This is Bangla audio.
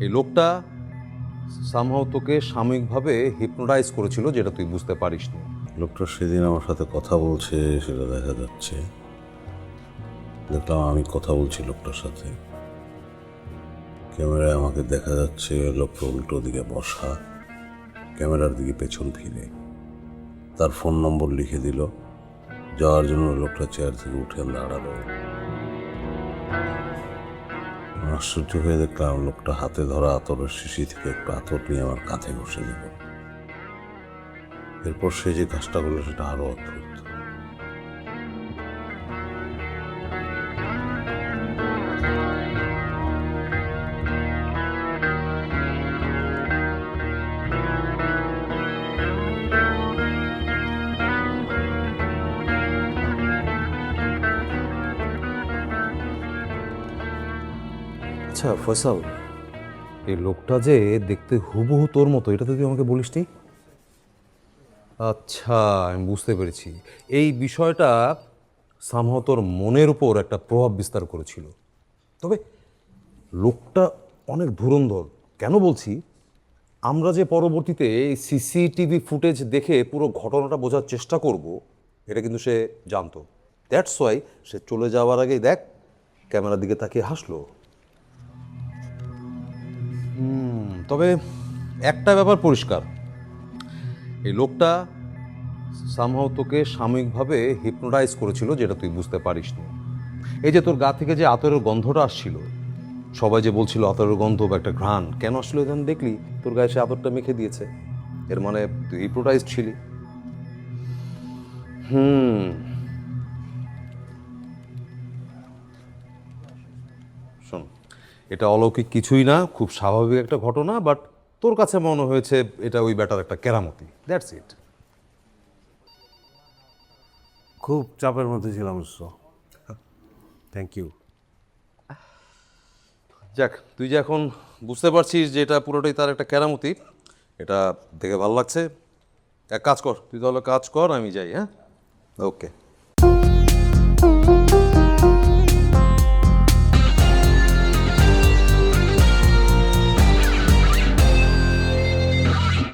এই লোকটা সামহাও তোকে সাময়িকভাবে হিপনোটাইজ করেছিল, যেটা তুই বুঝতে পারিসনি। লোকটা সেদিন আমার সাথে কথা বলছে, সেটা দেখা যাচ্ছে। দেখলাম আমি কথা বলছি লোকটার সাথে, ক্যামেরায় আমাকে দেখা যাচ্ছে লোকটা উল্টো দিকে বসা, ক্যামেরার দিকে পেছন ফিরে। তার ফোন নম্বর লিখে দিল। যাওয়ার জন্য লোকটা চেয়ার থেকে উঠে দাঁড়ালো। আশ্চর্য হয়ে দেখলাম লোকটা হাতে ধরা আতরের শিশি থেকে একটু আতর নিয়ে আমার কাঁধে ঘষে দিল। এরপর সে যে কাজটা করলো সেটা আরো অদ্ভুত। আচ্ছা ফয়সাল, এই লোকটা যে দেখতে হুবহু তোর মতো, এটা তো তুই আমাকে বলিসনি। আচ্ছা, আমি বুঝতে পেরেছি। এই বিষয়টা সামহাও তোর মনের উপর একটা প্রভাব বিস্তার করেছিল। তবে লোকটা অনেক ধুরন্ধর। কেন বলছি, আমরা যে পরবর্তীতে সিসিটিভি ফুটেজ দেখে পুরো ঘটনাটা বোঝার চেষ্টা করব, এটা কিন্তু সে জানতো। দ্যাটস ওয়াই সে চলে যাওয়ার আগেই দেখ ক্যামেরার দিকে তাকিয়ে হাসলো। তবে একটা ব্যাপার পরিষ্কার, এই লোকটা সামহাও তোকে সাময়িকভাবে হিপনোটাইজ করেছিল, যেটা তুই বুঝতে পারিসনি। এই যে তোর গা থেকে যে আতরের গন্ধটা আসছিল, সবাই যে বলছিল আতরের গন্ধ বা একটা ঘ্রাণ কেন আসলে, যখন দেখলি তোর গায়ে সে আতরটা মেখে দিয়েছে, এর মানে তুই হিপনোটাইজ ছিলি। শোন, এটা অলৌকিক কিছুই না, খুব স্বাভাবিক একটা ঘটনা, বাট তোর কাছে মনে হয়েছে এটা ওই ব্যাটার একটা কেরামতি। That's it. খুব চাপের মধ্যে ছিলাম। Thank you. যাক, তুই যে এখন বুঝতে পারছিস যে এটা পুরোটাই তার একটা কেরামতি, এটা দেখে ভালো লাগছে। এক কাজ কর, তুই তাহলে কাজ কর, আমি যাই। হ্যাঁ, ওকে।